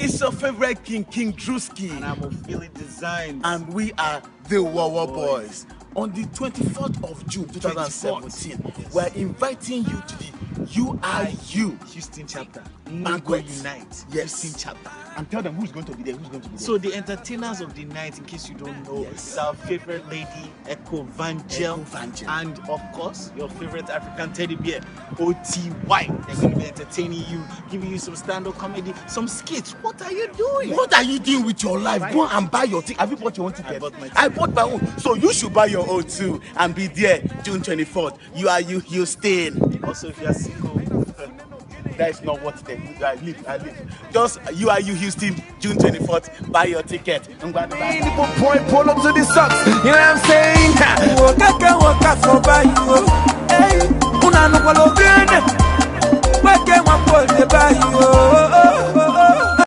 It's your favorite King Drewski. And I'm Ophelia Design. And we are the Wowoboyz. On the 24th of June 2017, yes. We're inviting you to the UIU Houston chapter. Banquet. Unite. Yes. Houston chapter. And tell them who's going to be there. Who's going to be there? So the entertainers of the night, in case you don't know, is our favorite lady, Echo Vangel. And of course, your favorite African teddy bear, OTY. They're going to be entertaining you, giving you some stand-up comedy, some skits. What are you doing? What are you doing with your life? Go and buy your ticket. Have you bought your own ticket? I bought my own. So you should buy your own too and be there June 24th. UIU Houston. Also, if you are single, that is not what they do. I live. Just UIU Houston, June 24th. Buy your ticket. I'm going to buy point polo to the socks. You know what I'm saying? Waka for buy you. Hey, una no follow good. Wake up for the buy you.